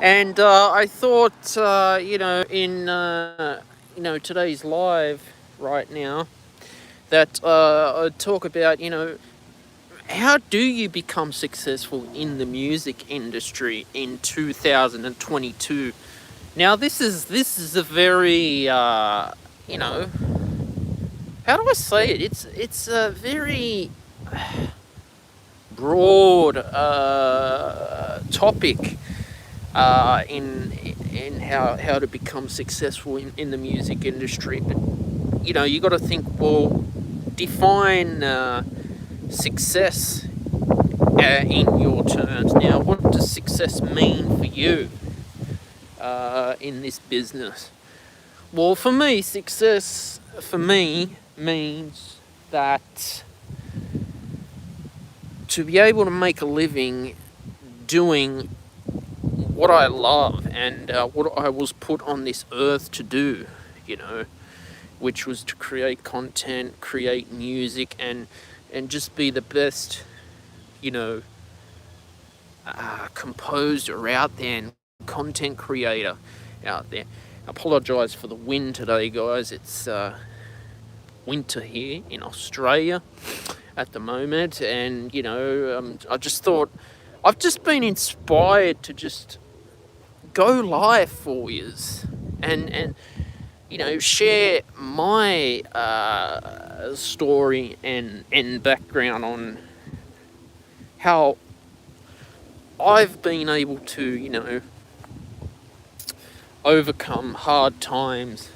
And I thought, in today's live right now, that I'd talk about, how do you become successful in the music industry in 2022? Now, this is a very, you know, how do I say it? It's a very broad topic in how to become successful in the music industry. But you got to think. Well, define success in your terms. Now, what does success mean for you in this business? Well, for me, success for me means that to be able to make a living doing what I love and what I was put on this earth to do, you know, which was to create content, create music, and just be the best, you know, composer out there and content creator out there. I apologise for the wind today, guys. It's winter here in Australia at the moment, and I just thought I've just been inspired to just go live for yous and share my story and background on how I've been able to overcome hard times,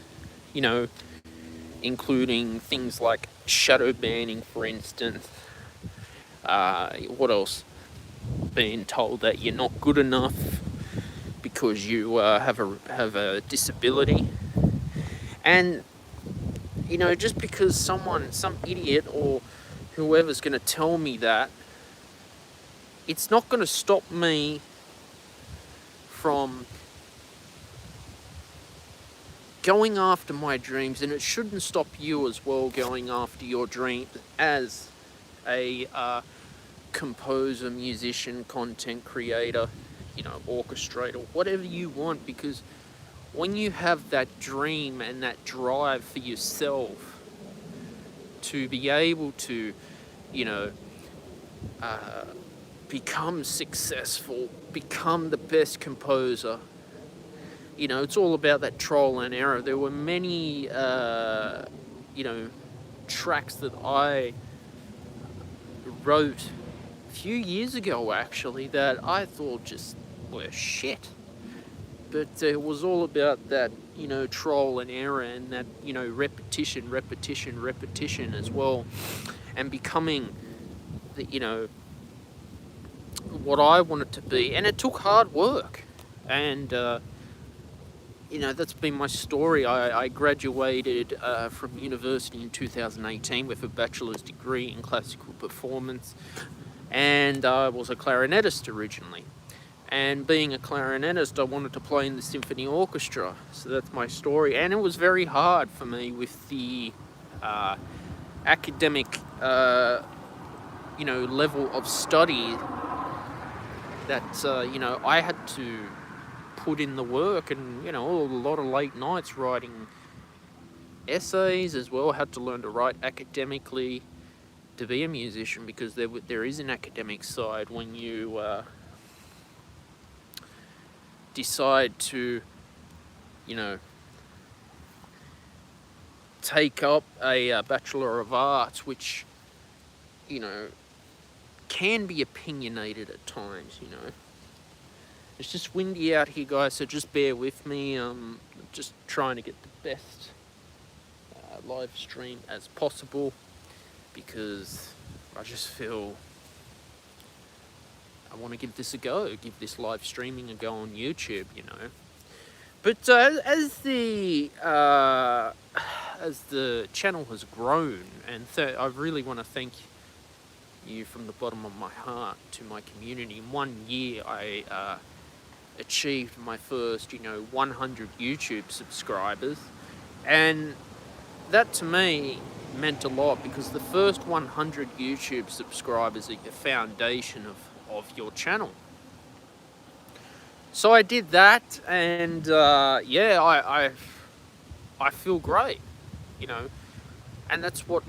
including things like shadow banning, for instance. What else? Being told that you're not good enough because you have a disability, and just because some idiot or whoever's going to tell me that, it's not going to stop me from going after my dreams, and it shouldn't stop you as well going after your dreams as a composer, musician, content creator, orchestrator, whatever you want, because when you have that dream and that drive for yourself to be able to, become successful, become the best composer, it's all about that trial and error. There were many, tracks that I wrote a few years ago, actually, that I thought just were shit. But it was all about that, trial and error, and that, repetition as well, and becoming the, what I wanted to be. And it took hard work, and that's been my story. I graduated from university in 2018 with a bachelor's degree in classical performance, and I was a clarinetist originally. And being a clarinetist, I wanted to play in the symphony orchestra. So that's my story. And it was very hard for me with the academic, level of study that, I had to put in the work, and, a lot of late nights writing essays as well. I had to learn to write academically to be a musician, because there is an academic side when you decide to, take up a Bachelor of Arts, which, can be opinionated at times, It's just windy out here, guys, so just bear with me. Just trying to get the best live stream as possible, because I just feel I want to give this a go, give this live streaming a go on YouTube, But as the channel has grown, and I really want to thank you from the bottom of my heart to my community. In 1 year, I achieved my first, 100 YouTube subscribers, and that to me meant a lot, because the first 100 YouTube subscribers are the foundation of your channel. So I did that, and yeah, I feel great, you know, and that's what,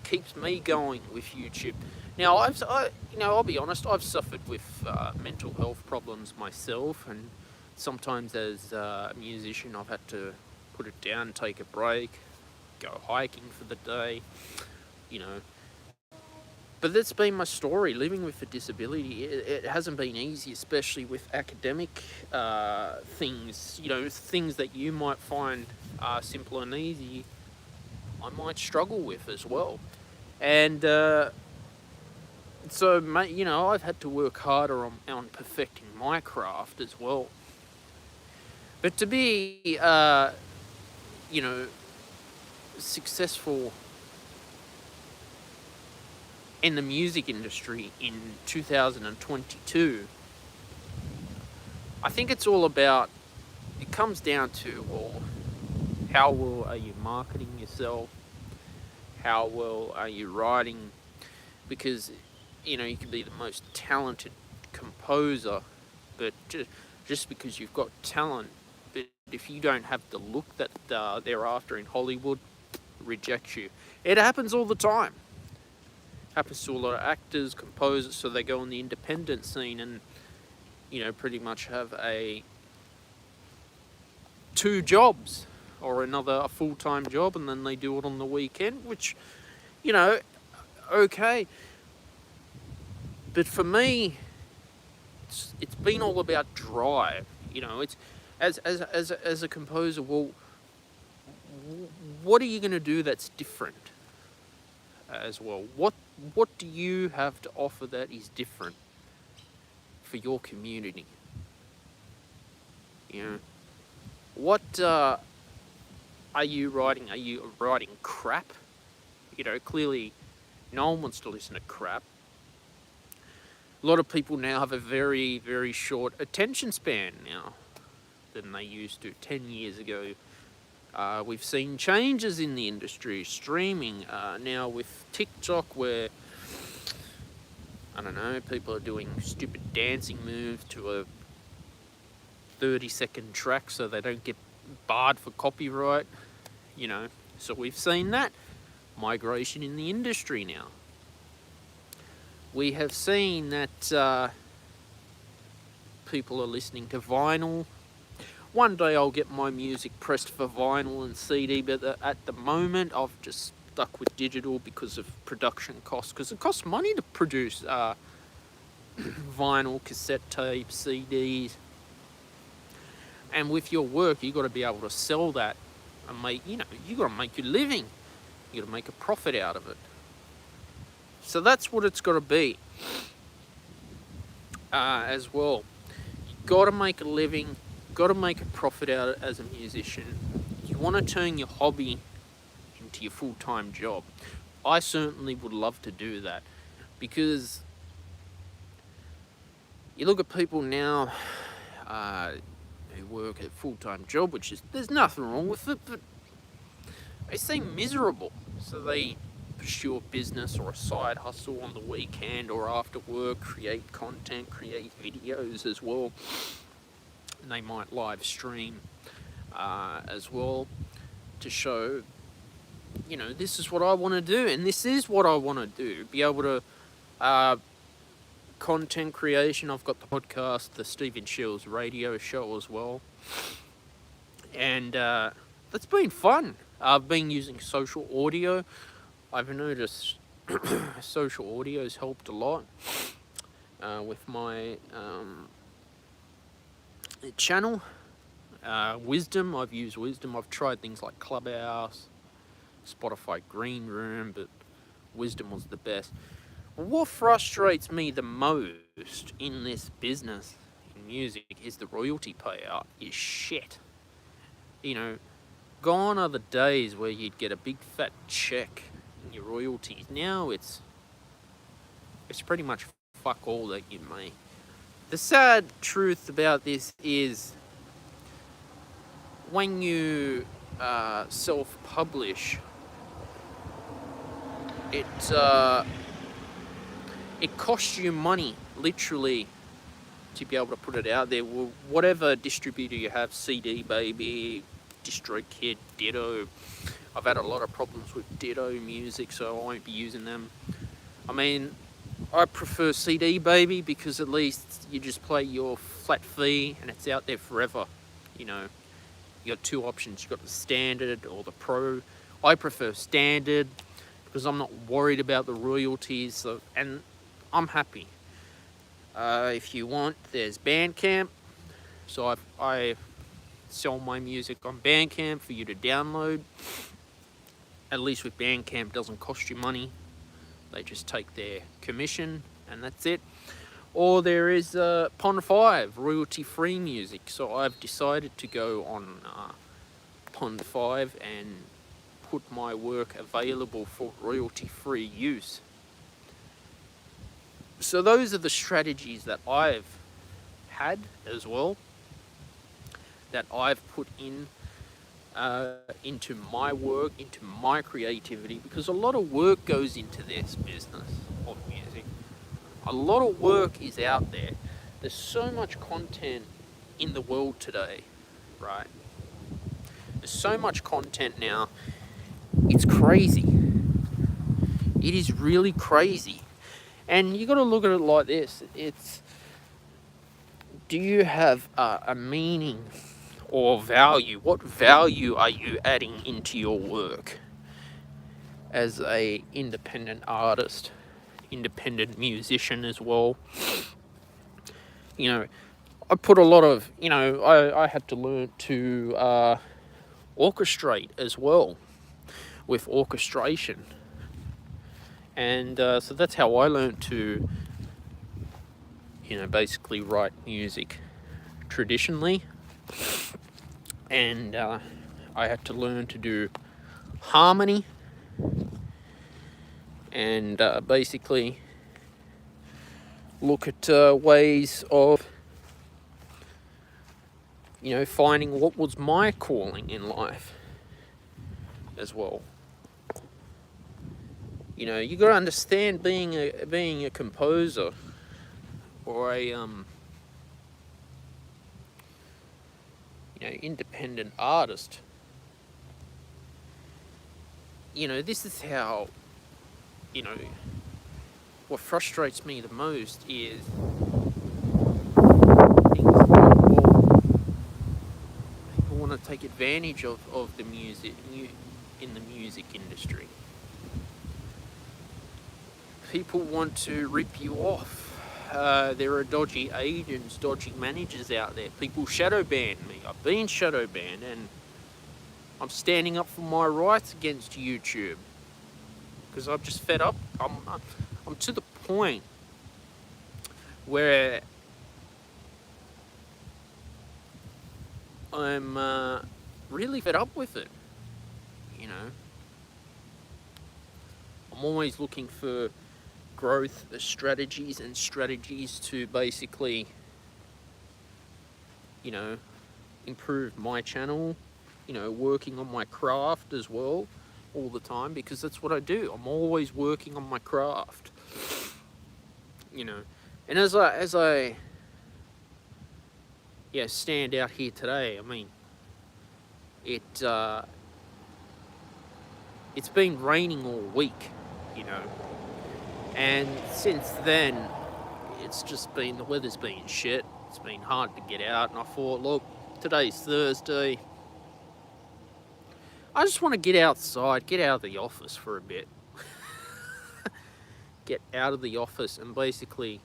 keeps me going with YouTube. Now, I'll be honest, I've suffered with mental health problems myself, and sometimes as a musician, I've had to put it down, take a break, go hiking for the day, you know. But that's been my story. Living with a disability, it hasn't been easy, especially with academic things. Things that you might find simple and easy, I might struggle with as well. And so, I've had to work harder on perfecting my craft as well. But to be, successful in the music industry in 2022, I think it's all about, it comes down to, well, how well are you marketing yourself? How well are you writing? Because, you can be the most talented composer, but just because you've got talent, but if you don't have the look that they're after in Hollywood, reject you. It happens all the time. Happens to a lot of actors, composers, so they go on the independent scene and, pretty much have two jobs or a full-time job, and then they do it on the weekend, which, okay. But for me, it's been all about drive. It's as a composer. Well, what are you going to do that's different as well? What do you have to offer that is different for your community? What are you writing? Are you writing crap? Clearly, no one wants to listen to crap. A lot of people now have a very, very short attention span now than they used to 10 years ago. We've seen changes in the industry, streaming, now with TikTok, where, I don't know, people are doing stupid dancing moves to a 30-second track so they don't get barred for copyright, So we've seen that migration in the industry now. We have seen that people are listening to vinyl. One day I'll get my music pressed for vinyl and CD, but at the moment I've just stuck with digital because of production costs, because it costs money to produce vinyl, cassette tapes, CDs. And with your work, you've got to be able to sell that and make, you've got to make your living. You've got to make a profit out of it. So that's what it's got to be as well. You've got to make a living, got to make a profit out of it as a musician. You want to turn your hobby into your full-time job. I certainly would love to do that, because you look at people now who work a full-time job, which is, there's nothing wrong with it, but they seem miserable. So they pursue a business or a side hustle on the weekend or after work, create content, create videos as well. And they might live stream as well to show, this is what I want to do, and this is what I want to do. Be able to content creation. I've got the podcast, the Stephen Shields radio show as well, and that's been fun. I've been using social audio. I've noticed social audio has helped a lot with my channel. Wisdom, I've used Wisdom. I've tried things like Clubhouse, Spotify Green Room, but Wisdom was the best. What frustrates me the most in this business, in music, is the royalty payout is shit. Gone are the days where you'd get a big fat check in your royalties. Now it's pretty much fuck all that you make. The sad truth about this is, when you self-publish, it costs you money, literally, to be able to put it out there. Well, whatever distributor you have, CD Baby, DistroKid, Ditto. I've had a lot of problems with Ditto Music, so I won't be using them. I mean, I prefer CD Baby because at least you just play your flat fee and it's out there forever. You know, you got two options. You got the standard or the pro. I prefer standard because I'm not worried about the royalties, so, and I'm happy. If you want, there's Bandcamp. So I sell my music on Bandcamp for you to download. At least with Bandcamp, it doesn't cost you money. They just take their commission and that's it. Or there is Pond 5, royalty-free music. So I've decided to go on Pond 5 and put my work available for royalty-free use. So those are the strategies that I've had as well, that I've put in into my work, into my creativity, because a lot of work goes into this business of music. A lot of work is out there. There's so much content in the world today, right? There's so much content now. It's crazy. It is really crazy. And you got to look at it like this. It's, do you have a meaning or value? What value are you adding into your work as a independent artist, independent musician as well? You know, I put a lot of, you know, I had to learn to orchestrate as well with orchestration. And so that's how I learned to, you know, basically write music traditionally. And I had to learn to do harmony and basically look at ways of, you know, finding what was my calling in life as well. You know, you got to understand being a composer or a you know, independent artist. You know, this is how, you know, what frustrates me the most is things like, well, people want to take advantage of the music in the music industry. People want to rip you off. There are dodgy agents, dodgy managers out there. People shadow ban me. I've been shadow banned, and I'm standing up for my rights against YouTube because I'm just fed up. I'm to the point where I'm really fed up with it. You know, I'm always looking for growth strategies to basically, you know, improve my channel, you know, working on my craft as well all the time, because that's what I do. I'm always working on my craft, you know. And as I yeah, stand out here today, I mean, it's been raining all week, you know. And since then, it's just been, the weather's been shit. It's been hard to get out. And I thought, look, today's Thursday. I just want to get outside, get out of the office for a bit. Get out of the office and basically,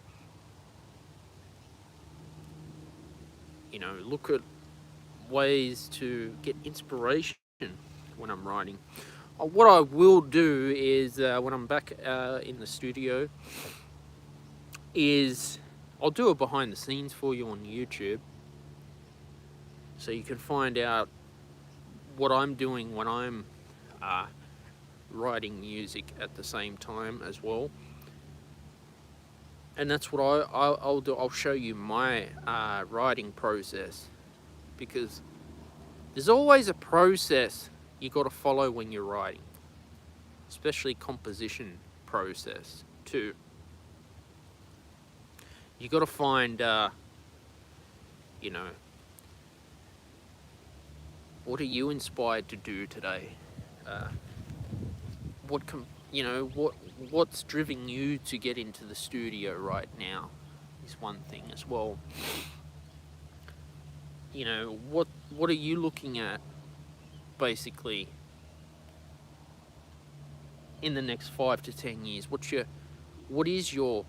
you know, look at ways to get inspiration when I'm writing. What I will do is, when I'm back in the studio, is I'll do a behind the scenes for you on YouTube, so you can find out what I'm doing when I'm writing music at the same time as well. And that's what I'll do. I'll show you my writing process, because there's always a process you got to follow when you're writing, especially composition process too. You got to find You know, what are you inspired to do today? Uh, what's driven you to get into the studio right now is one thing as well. You know, what are you looking at basically in the next 5 to 10 years? What is your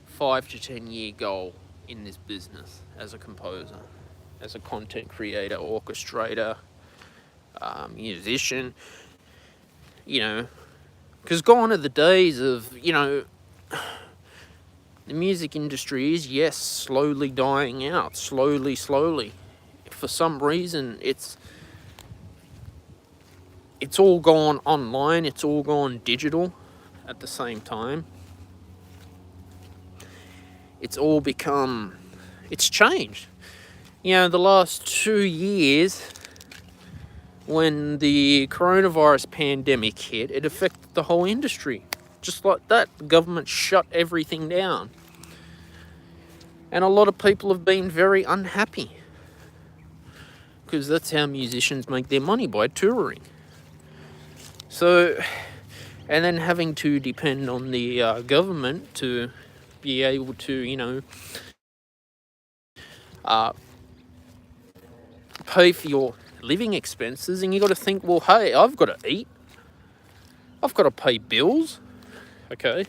5 to 10 year goal in this business as a composer, as a content creator, orchestrator, musician? You know, because gone are the days of, the music industry is, yes, slowly dying out, slowly. For some reason, it's all gone online, it's all gone digital at the same time. It's changed. The last 2 years, when the coronavirus pandemic hit, it affected the whole industry. Just like that, the government shut everything down. And a lot of people have been very unhappy, because that's how musicians make their money, by touring. So, and then having to depend on the government to be able to, pay for your living expenses. And you got to think, well, hey, I've got to eat. I've got to pay bills. Okay.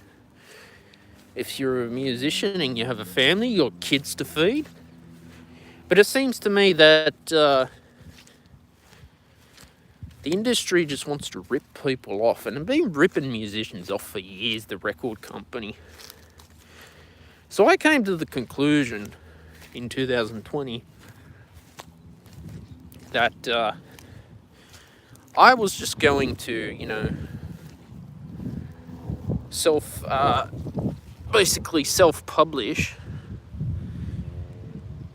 If you're a musician and you have a family, you got kids to feed. But it seems to me that the industry just wants to rip people off, and have been ripping musicians off for years, the record company. So I came to the conclusion in 2020 that I was just going to, basically self-publish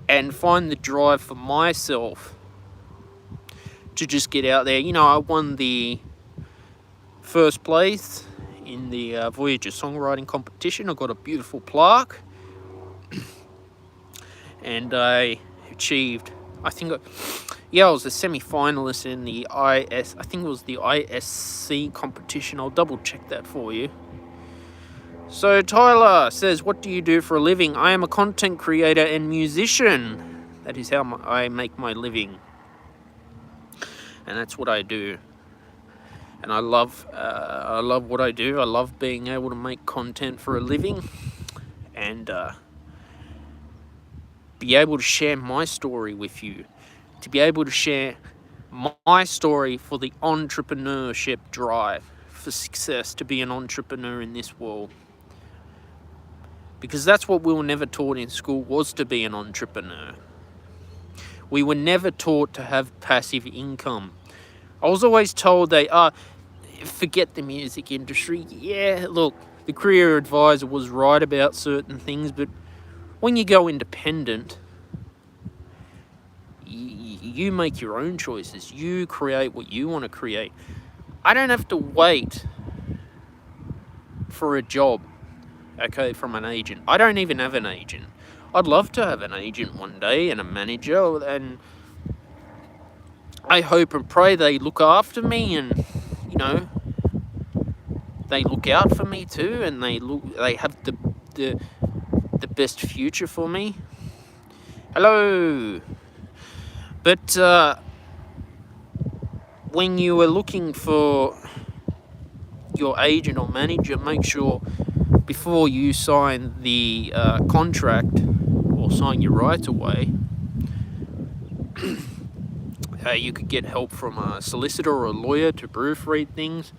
and find the drive for myself to just get out there. I won the first place in the Voyager songwriting competition. I got a beautiful plaque, and I achieved, I was a semi-finalist in the ISC competition. I'll double check that for you. So Tyler says, what do you do for a living? I am a content creator and musician. That is how I make my living. And that's what I do. And I love what I do. I love being able to make content for a living, and be able to share my story with you. To be able to share my story for the entrepreneurship drive, for success, to be an entrepreneur in this world. Because that's what we were never taught in school, was to be an entrepreneur. We were never taught to have passive income. I was always told forget the music industry. Yeah, look, the career advisor was right about certain things, but when you go independent, you make your own choices. You create what you want to create. I don't have to wait for a job, from an agent. I don't even have an agent. I'd love to have an agent one day, and a manager, and I hope and pray they look after me, and they look out for me too, and they have the best future for me. Hello. But when you are looking for your agent or manager, make sure before you sign the contract or sign your rights away, you could get help from a solicitor or a lawyer to proofread things,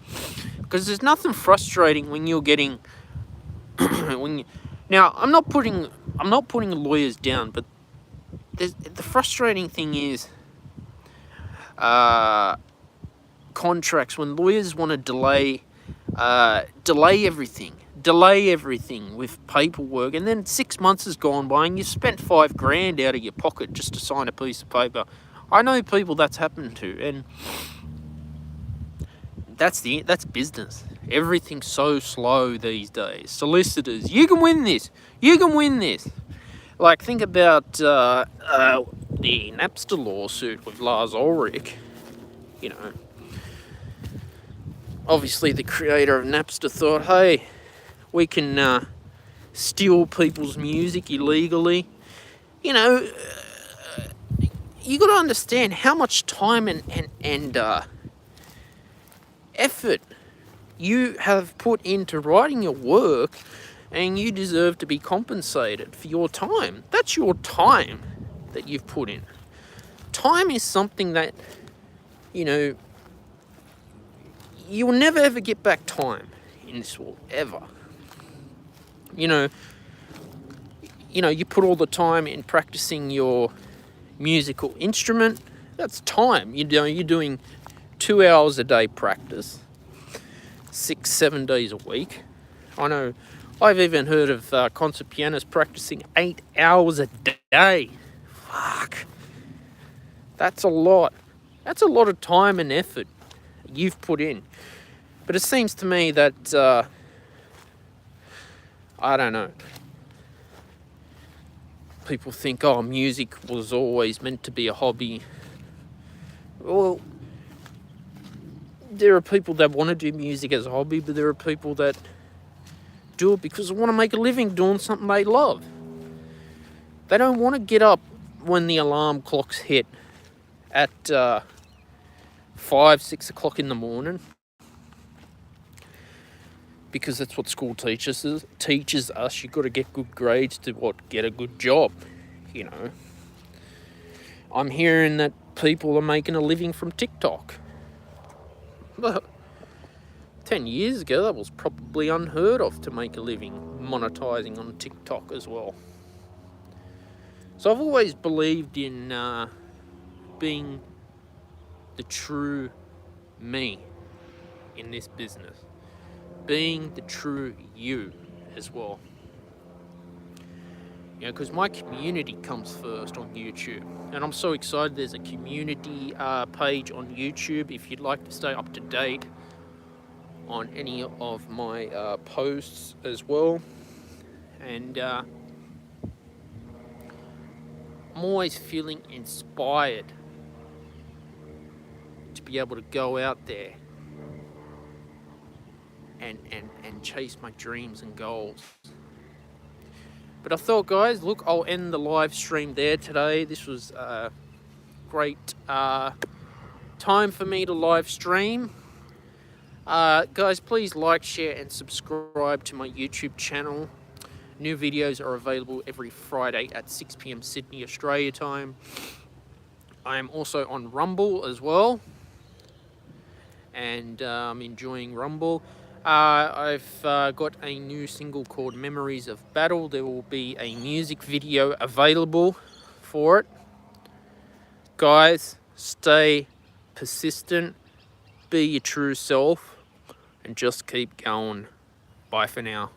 because there's nothing frustrating when you're getting now I'm not putting lawyers down, but the frustrating thing is contracts, when lawyers want to delay everything with paperwork, and then 6 months has gone by and you've spent $5,000 out of your pocket just to sign a piece of paper. I know people that's happened to, and that's business. Everything's so slow these days. Solicitors, you can win this. Like, think about the Napster lawsuit with Lars Ulrich. You know, obviously the creator of Napster thought, hey, we can steal people's music illegally. You know, you got to understand how much time and effort you have put into writing your work, and you deserve to be compensated for your time. That's your time that you've put in. Time is something that, you know, you will never ever get back time in this world, ever. You know, you put all the time in practicing your musical instrument. That's time. You know, you're doing 2 hours a day practice, 6-7 days a week. I know, I've even heard of concert pianists practicing 8 hours a day. Fuck. That's a lot. That's a lot of time and effort you've put in. But it seems to me that, I don't know, people think, oh, music was always meant to be a hobby. Well, there are people that want to do music as a hobby, but there are people that do it because they want to make a living doing something they love. They don't want to get up when the alarm clocks hit at 5-6 o'clock in the morning, because that's what school teaches us. You've got to get good grades to get a good job. You know, I'm hearing that people are making a living from TikTok. 10 years ago, that was probably unheard of, to make a living monetizing on TikTok as well. So I've always believed in being the true me in this business. Being the true you as well. You know, because my community comes first on YouTube. And I'm so excited there's a community page on YouTube if you'd like to stay up to date on any of my posts as well. And I'm always feeling inspired to be able to go out there and chase my dreams and goals. But I thought, guys, look, I'll end the live stream there today. This was a great time for me to live stream. Guys, please like, share, and subscribe to my YouTube channel. New videos are available every Friday at 6 p.m. Sydney, Australia time. I am also on Rumble as well, and I'm enjoying Rumble. I've got a new single called Memories of Battle. There will be a music video available for it. Guys, stay persistent, be your true self, and just keep going. Bye for now.